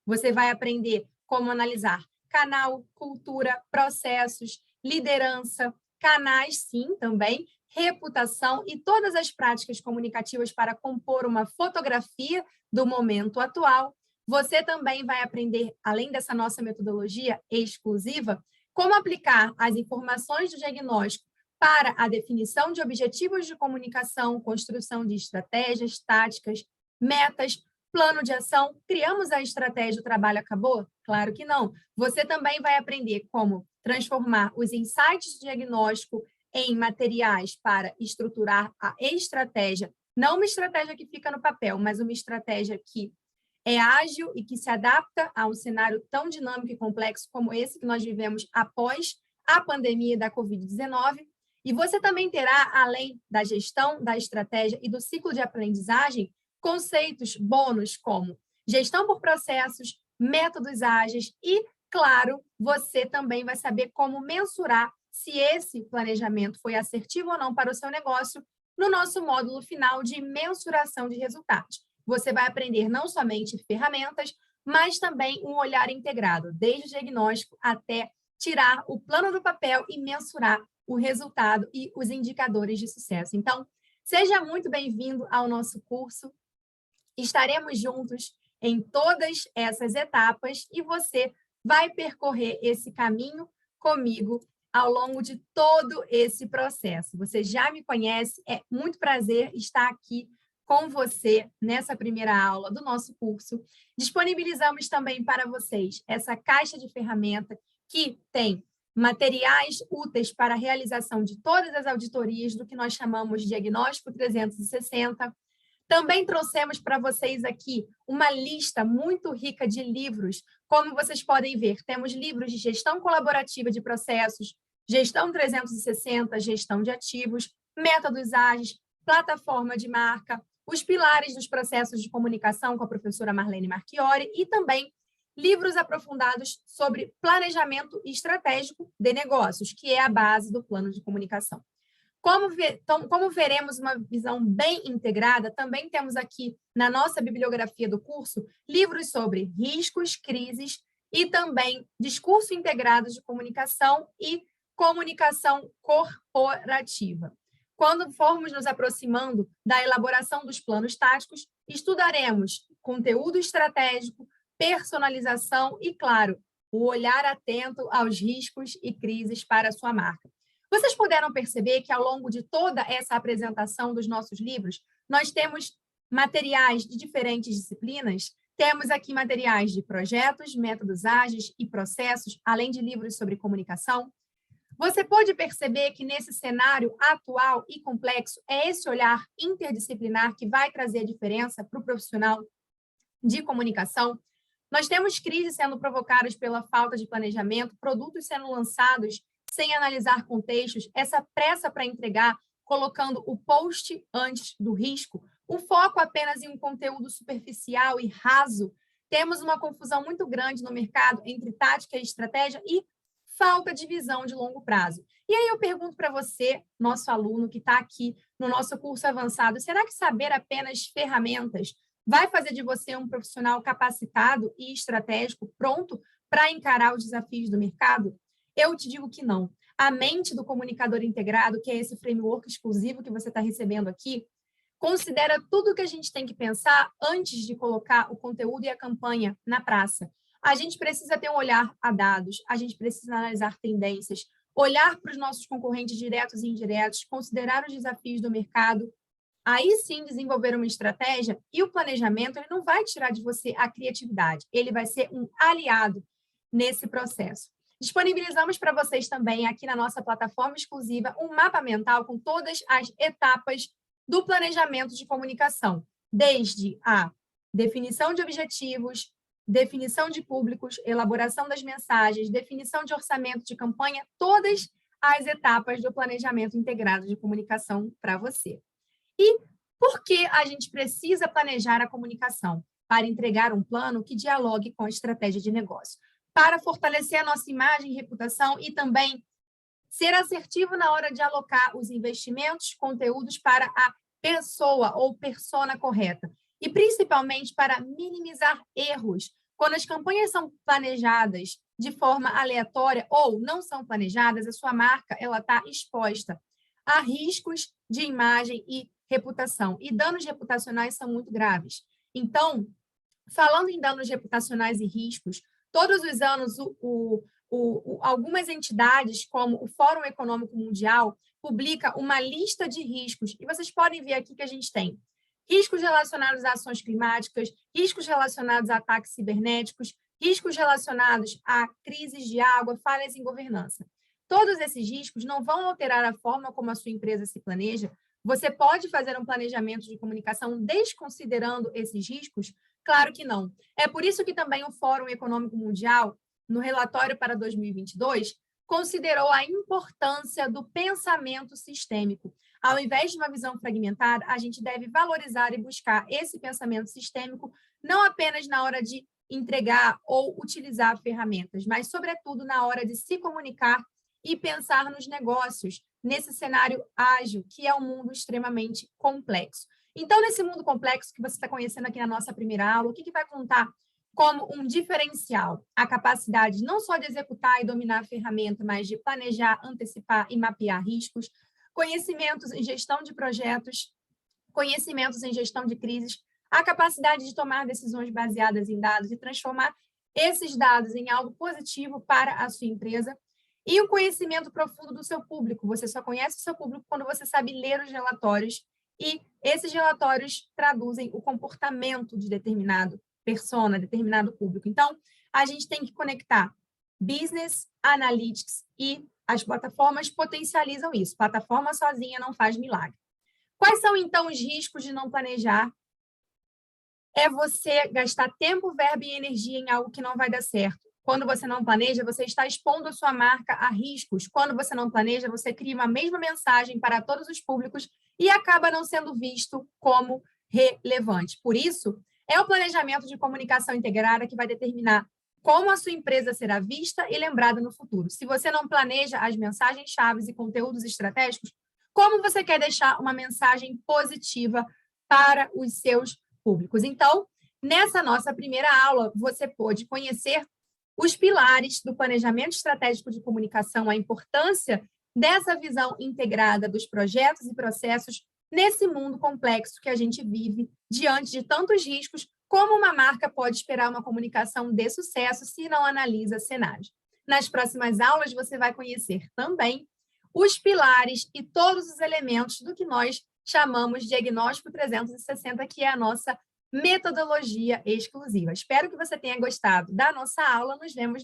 Você vai aprender como analisar canal, cultura, processos, liderança, canais, sim, também, reputação e todas as práticas comunicativas para compor uma fotografia do momento atual. Você também vai aprender, além dessa nossa metodologia exclusiva, como aplicar as informações do diagnóstico para a definição de objetivos de comunicação, construção de estratégias, táticas, metas, plano de ação. Criamos a estratégia, o trabalho acabou? Claro que não. Você também vai aprender como transformar os insights do diagnóstico em materiais para estruturar a estratégia, não uma estratégia que fica no papel, mas uma estratégia que é ágil e que se adapta a um cenário tão dinâmico e complexo como esse que nós vivemos após a pandemia da Covid-19. E você também terá, além da gestão, da estratégia e do ciclo de aprendizagem, conceitos bônus como gestão por processos, métodos ágeis e, claro, você também vai saber como mensurar se esse planejamento foi assertivo ou não para o seu negócio no nosso módulo final de mensuração de resultados. Você vai aprender não somente ferramentas, mas também um olhar integrado, desde o diagnóstico até tirar o plano do papel e mensurar o resultado e os indicadores de sucesso. Então, seja muito bem-vindo ao nosso curso. Estaremos juntos em todas essas etapas e você vai percorrer esse caminho comigo ao longo de todo esse processo. Você já me conhece, é muito prazer estar aqui com você nessa primeira aula do nosso curso. Disponibilizamos também para vocês essa caixa de ferramenta que tem materiais úteis para a realização de todas as auditorias do que nós chamamos de Diagnóstico 360. Também trouxemos para vocês aqui uma lista muito rica de livros. Como vocês podem ver, temos livros de gestão colaborativa de processos, gestão 360, gestão de ativos, métodos ágeis, plataforma de marca, os pilares dos processos de comunicação com a professora Marlene Marchiori e também livros aprofundados sobre planejamento estratégico de negócios, que é a base do plano de comunicação. Como veremos uma visão bem integrada, também temos aqui na nossa bibliografia do curso livros sobre riscos, crises e também discurso integrado de comunicação e comunicação corporativa. Quando formos nos aproximando da elaboração dos planos táticos, estudaremos conteúdo estratégico, personalização e, claro, o olhar atento aos riscos e crises para a sua marca. Vocês puderam perceber que, ao longo de toda essa apresentação dos nossos livros, nós temos materiais de diferentes disciplinas, temos aqui materiais de projetos, métodos ágeis e processos, além de livros sobre comunicação. Você pode perceber que, nesse cenário atual e complexo, é esse olhar interdisciplinar que vai trazer a diferença para o profissional de comunicação. Nós temos crises sendo provocadas pela falta de planejamento, produtos sendo lançados sem analisar contextos, essa pressa para entregar, colocando o post antes do risco, o foco apenas em um conteúdo superficial e raso. Temos uma confusão muito grande no mercado entre tática e estratégia e falta de visão de longo prazo. E aí eu pergunto para você, nosso aluno que está aqui no nosso curso avançado, será que saber apenas ferramentas vai fazer de você um profissional capacitado e estratégico, pronto para encarar os desafios do mercado? Eu te digo que não. A mente do comunicador integrado, que é esse framework exclusivo que você está recebendo aqui, considera tudo o que a gente tem que pensar antes de colocar o conteúdo e a campanha na praça. A gente precisa ter um olhar a dados, a gente precisa analisar tendências, olhar para os nossos concorrentes diretos e indiretos, considerar os desafios do mercado, aí sim desenvolver uma estratégia, e o planejamento ele não vai tirar de você a criatividade, ele vai ser um aliado nesse processo. Disponibilizamos para vocês também, aqui na nossa plataforma exclusiva, um mapa mental com todas as etapas do planejamento de comunicação, desde a definição de objetivos, definição de públicos, elaboração das mensagens, definição de orçamento de campanha, todas as etapas do planejamento integrado de comunicação para você. E por que a gente precisa planejar a comunicação? Para entregar um plano que dialogue com a estratégia de negócio, para fortalecer a nossa imagem e reputação e também ser assertivo na hora de alocar os investimentos, conteúdos para a pessoa ou persona correta. E principalmente para minimizar erros, Quando as campanhas são planejadas de forma aleatória ou não são planejadas, a sua marca ela está exposta a riscos de imagem e reputação. E danos reputacionais são muito graves. Então, falando em danos reputacionais e riscos, todos os anos algumas entidades, como o Fórum Econômico Mundial, publica uma lista de riscos. E vocês podem ver aqui que a gente tem riscos relacionados a ações climáticas, riscos relacionados a ataques cibernéticos, riscos relacionados a crises de água, falhas em governança. Todos esses riscos não vão alterar a forma como a sua empresa se planeja. Você pode fazer um planejamento de comunicação desconsiderando esses riscos? Claro que não. É por isso que também o Fórum Econômico Mundial, no relatório para 2022, considerou a importância do pensamento sistêmico. Ao invés de uma visão fragmentada, a gente deve valorizar e buscar esse pensamento sistêmico, não apenas na hora de entregar ou utilizar ferramentas, mas, sobretudo, na hora de se comunicar e pensar nos negócios, nesse cenário ágil, que é um mundo extremamente complexo. Então, nesse mundo complexo que você está conhecendo aqui na nossa primeira aula, o que vai contar como um diferencial? A capacidade não só de executar e dominar a ferramenta, mas de planejar, antecipar e mapear riscos, conhecimentos em gestão de projetos, conhecimentos em gestão de crises, a capacidade de tomar decisões baseadas em dados e transformar esses dados em algo positivo para a sua empresa, e o conhecimento profundo do seu público. Você só conhece o seu público quando você sabe ler os relatórios, e esses relatórios traduzem o comportamento de determinado persona, determinado público. Então, a gente tem que conectar business, analytics e as plataformas potencializam isso. Plataforma sozinha não faz milagre. Quais são, então, os riscos de não planejar? É você gastar tempo, verbo e energia em algo que não vai dar certo. Quando você não planeja, você está expondo a sua marca a riscos. Quando você não planeja, você cria uma mesma mensagem para todos os públicos e acaba não sendo visto como relevante. Por isso, é o planejamento de comunicação integrada que vai determinar como a sua empresa será vista e lembrada no futuro. Se você não planeja as mensagens-chave e conteúdos estratégicos, como você quer deixar uma mensagem positiva para os seus públicos? Então, nessa nossa primeira aula, você pôde conhecer os pilares do planejamento estratégico de comunicação, a importância dessa visão integrada dos projetos e processos nesse mundo complexo que a gente vive, diante de tantos riscos, como uma marca pode esperar uma comunicação de sucesso se não analisa cenários. Nas próximas aulas, você vai conhecer também os pilares e todos os elementos do que nós chamamos de Diagnóstico 360, que é a nossa metodologia exclusiva. Espero que você tenha gostado da nossa aula. Nos vemos